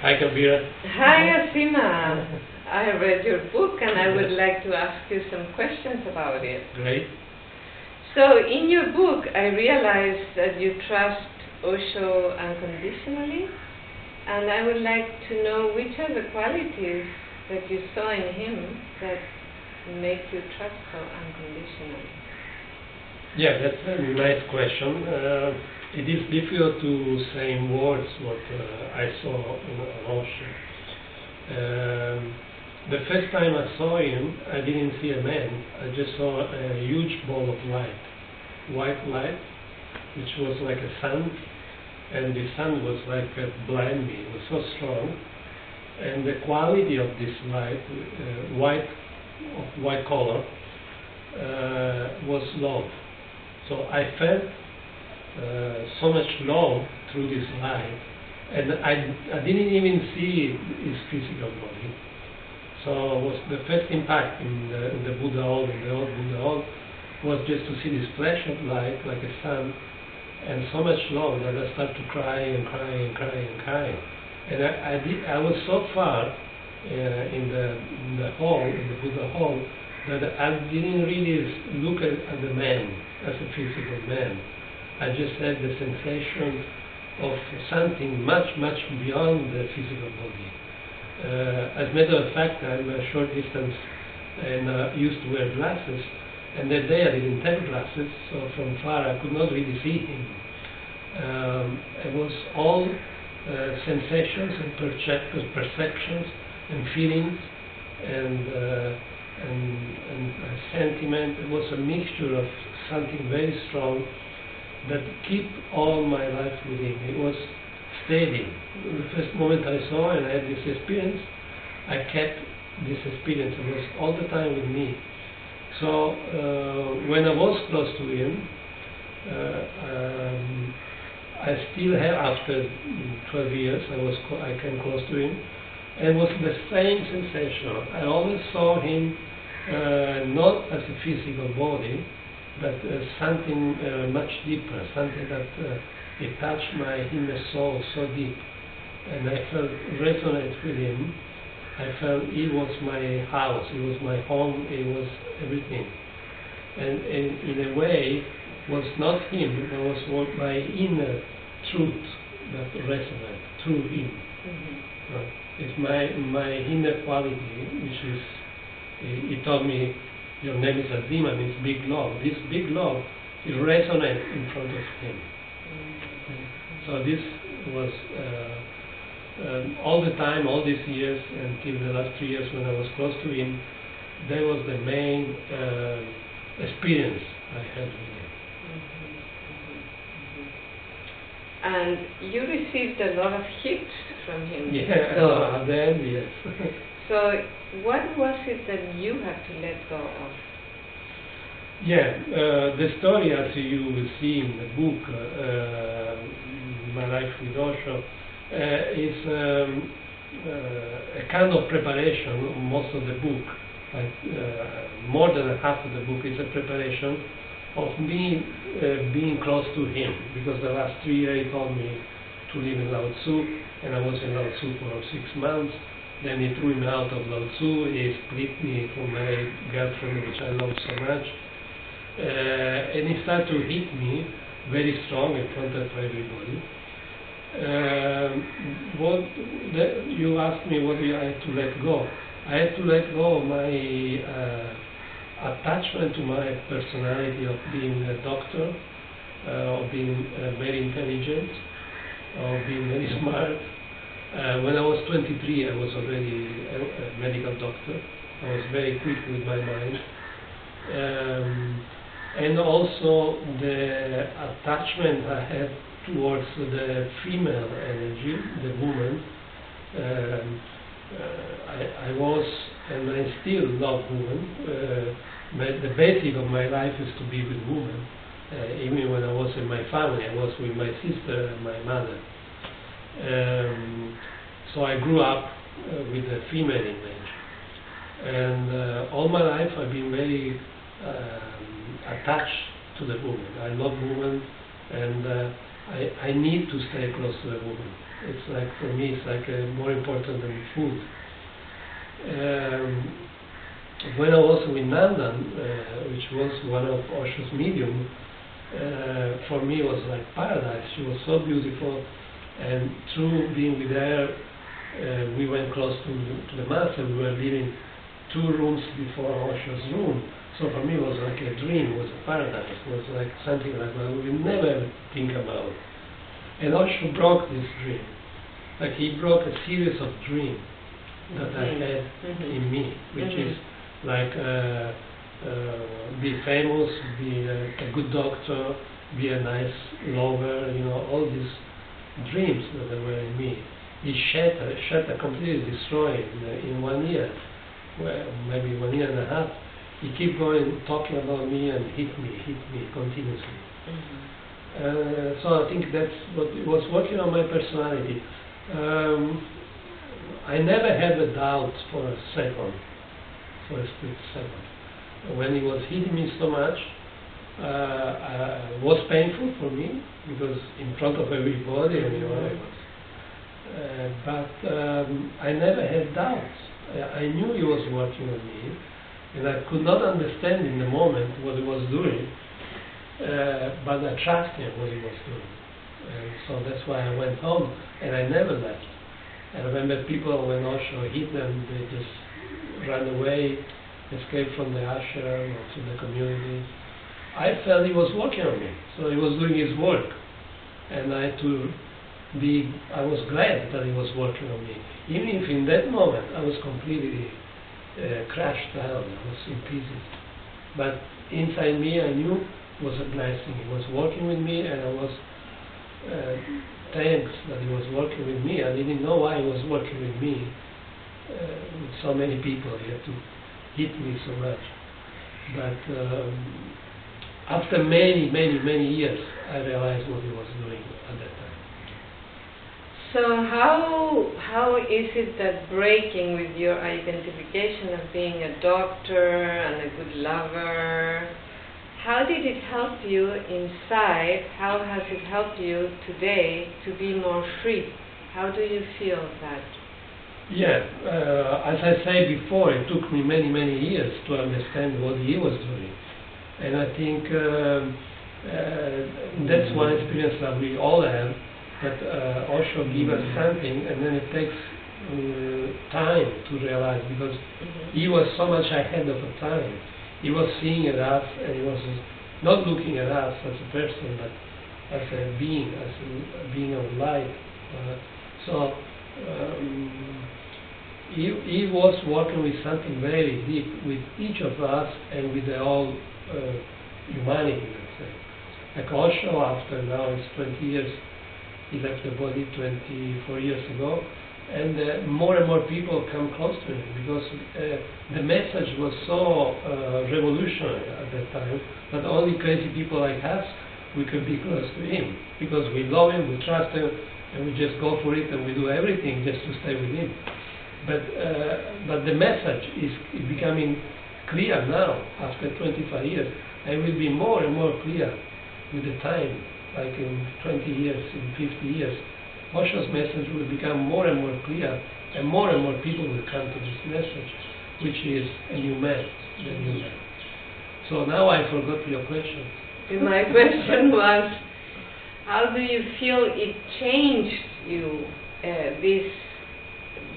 Hi, Kabira. Hi, Asima. I read your book and I would like to ask you some questions about it. Great. So, in your book, I realized that you trust Osho unconditionally, and I would like to know which are the qualities that you saw in him that make you trust so unconditionally. Yeah, that's a nice question. It is difficult to say in words what I saw in Osho. The first time I saw him, I didn't see a man. I just saw a huge ball of light, white light, which was like a sun, and the sun was like blind me. It was so strong, and the quality of this light, white color, was love. So I felt so much love through this light, and I didn't even see his physical body. So was the first impact in the Buddha hall, in the old Buddha hall, was just to see this flash of light like a sun, and so much love that I started to cry and cry and cry and cry. And I was so far in the hall, in the Buddha hall, that I didn't really look at the man as a physical man. I just had the sensation of something much, much beyond the physical body. As a matter of fact, I'm a short distance and used to wear glasses, and that day I didn't have glasses, so from far I could not really see him. It was all sensations and perceptions and feelings and sentiment. It was a mixture of something very strong that keep all my life with him. It was steady. The first moment I saw and I had this experience, I kept this experience. It was all the time with me. So when I was close to him, I still have, after 12 years, I came close to him, and it was the same sensation. I always saw him not as a physical body, but something much deeper, something that it touched my inner soul so deep, and I felt resonate with him. I felt he was my house, he was my home, he was everything. And in a way, was not him, it was my inner truth that resonated through him. It's my inner quality, which is, he told me, your name is Azima, means big love. This big love, it resonates in front of him. So this was all the time, all these years, until the last 3 years when I was close to him, that was the main experience I had with him. And you received a lot of hits from him. Yeah, then yes. So what was it that you had to let go of? Yeah, the story, as you will see in the book, My Life with Osho, is a kind of preparation of most of the book. Like, more than half of the book is a preparation of me being close to him, because the last 3 years he told me to live in Lao Tzu, and I was in Lao Tzu for 6 months. Then he threw me out of Lao Tzu, he split me from my girlfriend, which I loved so much. And he started to hit me very strong in front of everybody. You asked me what I had to let go. I had to let go of my attachment to my personality of being a doctor, of being very intelligent, of being very smart. When I was 23, I was already a medical doctor. I was very quick with my mind. And also the attachment I had towards the female energy, the woman. I was, and I still love women. The basic of my life is to be with women. Even when I was in my family, I was with my sister and my mother. So I grew up with a female image. And all my life I've been very attached to the woman. I love women, and I need to stay close to the woman. It's like, for me, it's like more important than food. When I was in London, which was one of Osho's medium, for me it was like paradise. She was so beautiful, and through being with her, we went close to the master. We were living 2 rooms before Osho's room. So for me it was like a dream, it was a paradise, it was like something like that we would never think about. And Osho broke this dream. Like he broke a series of dreams that I had in me, which is like be famous, be a good doctor, be a nice lover, you know, all these dreams that were in me. He shattered, completely destroyed in 1 year, well, maybe 1 year and a half. He kept going, talking about me and hit me continuously. So I think that's what was working on my personality. I never had a doubt for a second, for a split second. When he was hitting me so much, it was painful for me, because in front of everybody, you know, but I never had doubts. I knew he was working on me, and I could not understand in the moment what he was doing, but I trusted what he was doing. And so that's why I went home, and I never left. I remember people, when Osho hit them, they just ran away, escaped from the ashram or to the community. I felt he was working on me, so he was doing his work, and I was glad that he was working on me, even if in that moment I was completely crashed down, I was in pieces. But inside me I knew it was a blessing. He was working with me, and I was thanks that he was working with me. I didn't know why he was working with me, with so many people. He had to hit me so much. But after many years, I realized what he was doing at that time. So how is it that breaking with your identification of being a doctor and a good lover, how did it help you inside? How has it helped you today to be more free? How do you feel that? Yeah, as I said before, it took me many years to understand what he was doing. And I think that's one experience that we all have, that Osho gives us something, and then it takes time to realize, because he was so much ahead of the time. He was seeing at us, and he was not looking at us as a person, but as a being of light. He was working with something very deep with each of us and with the whole humanity, let's say. Like Osho, after now it's 20 years, he left the body 24 years ago, and more and more people come close to him, because the message was so revolutionary at that time that only crazy people like us, we could be close to him, because we love him, we trust him, and we just go for it, and we do everything just to stay with him. But the message is becoming clear now, after 25 years, and will be more and more clear with the time, like in 20 years, in 50 years. Osho's message will become more and more clear, and more people will come to this message, which is a new man, the new man. So now I forgot your question. My question was, how do you feel it changed you, this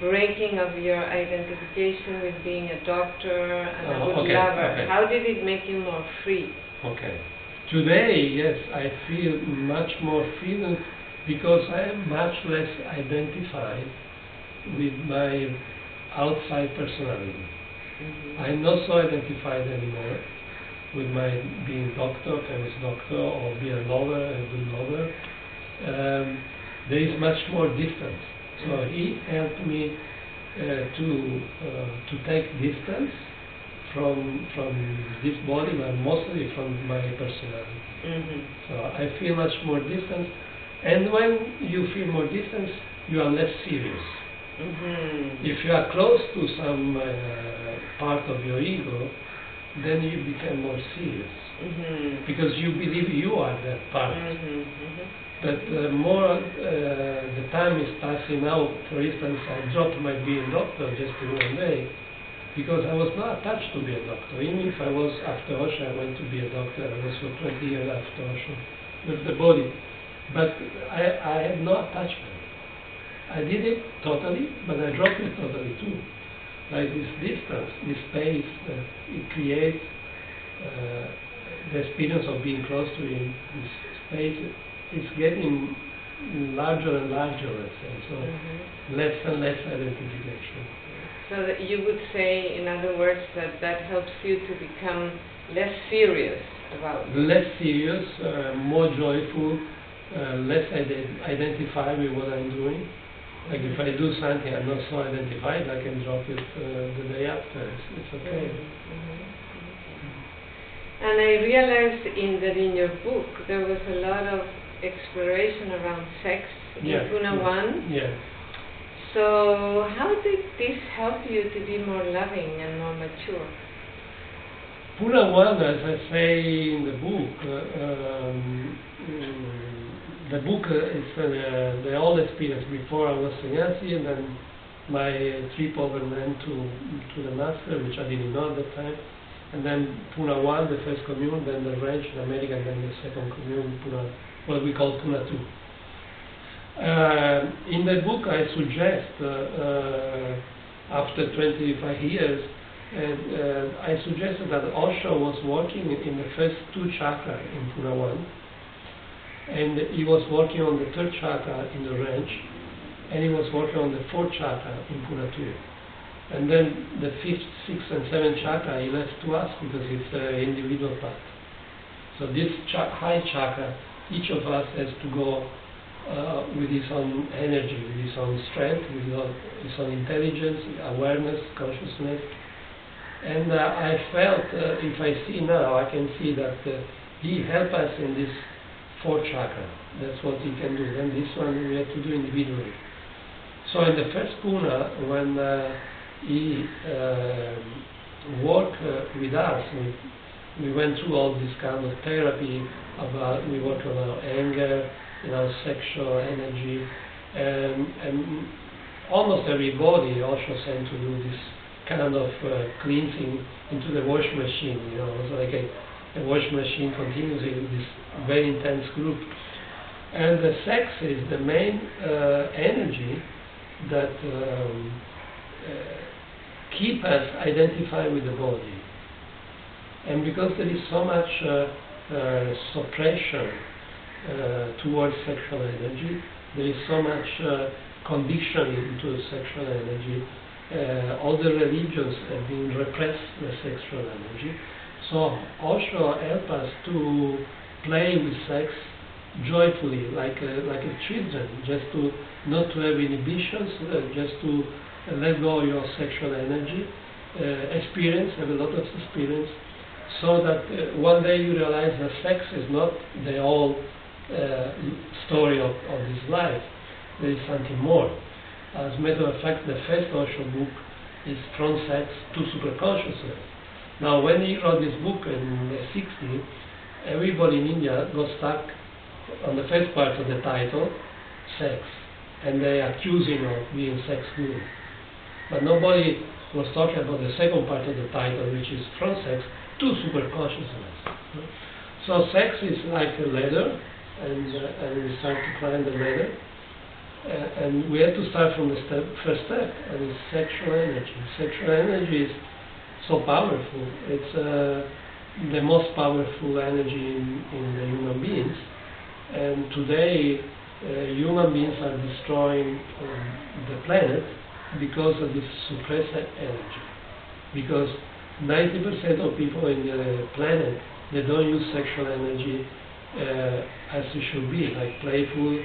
breaking of your identification with being a doctor and a good lover? Okay. How did it make you more free? Okay. Today, yes, I feel much more freedom, because I am much less identified with my outside personality. I'm not so identified anymore with my being doctor, famous doctor, or be a lover, a good lover. There is much more distance. So he helped me to take distance from this body, but mostly from my personality. So I feel much more distance. And when you feel more distance, you are less serious. If you are close to some part of your ego, then you become more serious, because you believe you are that part. But more the time is passing now. For instance, I dropped my being doctor just in one day because I was not attached to be a doctor. Even if I was after Osho, I went to be a doctor. I was for 20 years after Osho with the body. But I had no attachment. I did it totally, but I dropped it totally too. Like this distance, this space, it creates the experience of being close to him. This space is getting larger and larger, let's say, so less and less identification. So that you would say, in other words, that that helps you to become less serious about it. Less serious, more joyful, less identified with what I'm doing. Like if I do something I'm not so identified, I can drop it the day after. It's okay. And I realized that in your book there was a lot of exploration around sex in Puna 1. Yeah. So how did this help you to be more loving and more mature? Puna 1, as I say in the book is the old experience. Before I was sannyasi, and then my trip overland to the master, which I didn't know at the time. And then Puna 1, the first commune, then the ranch in America, and then the second commune, Puna, what we call Puna 2. In the book I suggest, after 25 years, I suggested that Osho was working in the first 2 chakras in Puna 1, and he was working on the 3rd chakra in the ranch, and he was working on the 4th chakra in Puna 2. And then the 5th, 6th and 7th chakra he left to us because it's an individual path. So this high chakra, each of us has to go with his own energy, with his own strength, with his own intelligence, awareness, consciousness. And I felt, if I see now, I can see that he helped us in this 4th chakra. That's what he can do. Then this one we have to do individually. So in the first Puna, when he worked with us, we went through all this kind of therapy about, we worked on our anger, our sexual energy, and almost everybody also sent to do this kind of cleansing into the wash machine. It was like a wash machine continuously with this very intense group. And the sex is the main energy that keep us identified with the body. And because there is so much suppression towards sexual energy, there is so much conditioning to sexual energy. All the religions have been repressed the sexual energy. So Osho helped us to play with sex joyfully, like a children, just to not to have inhibitions, just to let go of your sexual energy, have a lot of experience, so that one day you realize that sex is not the whole story of this life. There is something more. As a matter of fact, the first Osho book is From Sex to Superconsciousness. Now, when he wrote this book in the 60s, everybody in India got stuck on the first part of the title, sex, and they accused him of being sex guru. But nobody was talking about the second part of the title, which is From Sex to Superconsciousness. So sex is like a ladder, and we start to climb the ladder. And we have to start from the first step, and it's sexual energy. Sexual energy is so powerful. It's the most powerful energy in the human beings. And today, human beings are destroying the planet because of this suppressed energy. Because 90% of people in the planet, they don't use sexual energy as it should be, like playful,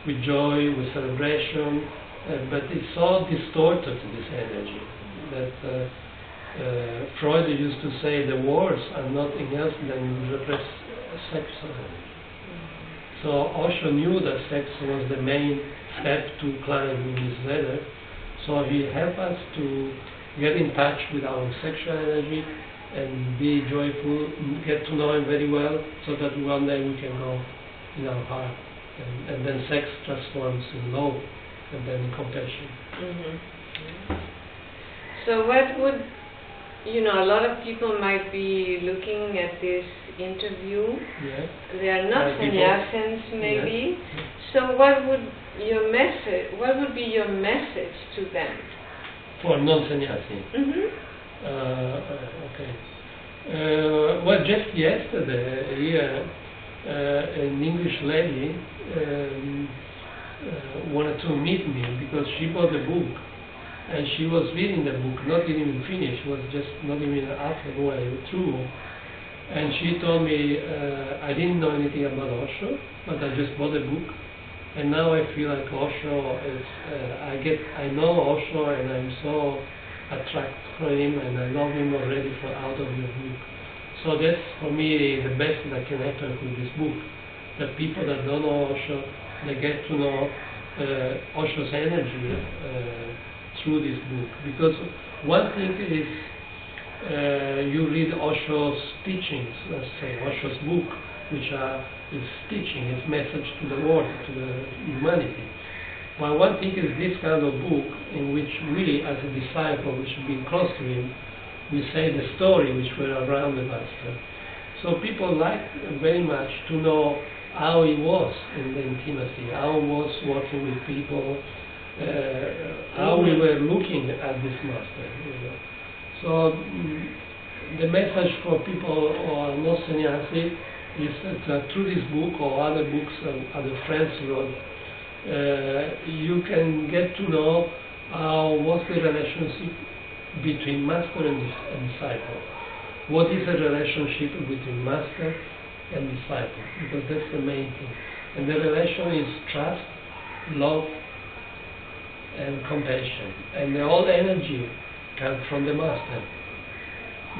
with joy, with celebration, but it's all distorted, this energy. That Freud used to say the wars are nothing else than repressed sexual energy. So Osho knew that sex was the main step to climb in this ladder. So he helped us to get in touch with our sexual energy and be joyful, get to know him very well, so that one day we can go in our heart. And then sex transforms in love, and then in compassion. So what would, a lot of people might be looking at this interview. Yeah. They are not sannyasins maybe. Yes. So what would be your message to them? For non-sannyasi? Okay. Well, just yesterday here, an English lady wanted to meet me because she bought a book, and she was reading the book, not even finished, was just not even halfway through. And she told me, I didn't know anything about Osho, but I just bought a book, and now I feel like Osho is, I know Osho, and I'm so attracted to him, and I love him already out of your book. So that's, for me, the best that can happen with this book. The people that don't know Osho, they get to know Osho's energy through this book. Because one thing is, you read Osho's teachings, let's say, Osho's book, which is teaching, its message to the world, to the humanity. Well, one thing is this kind of book in which we, as a disciple, which have been close to him, we say the story which were around the Master. So people like very much to know how he was in the intimacy, how he was working with people, how we were looking at this Master. So the message for people who are not sannyasi is that through this book or other books other friends wrote, you can get to know what's the relationship between Master and disciple. What is the relationship between Master and disciple? Because that's the main thing. And the relation is trust, love, and compassion. And the whole energy comes from the Master.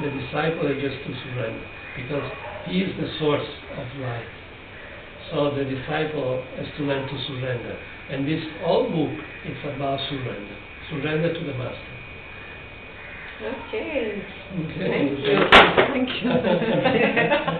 The disciple is just to surrender, because he is the source of light. So the disciple has to learn to surrender. And this whole book is about surrender. Surrender to the Master. Okay. Okay. Thank you. Thank you.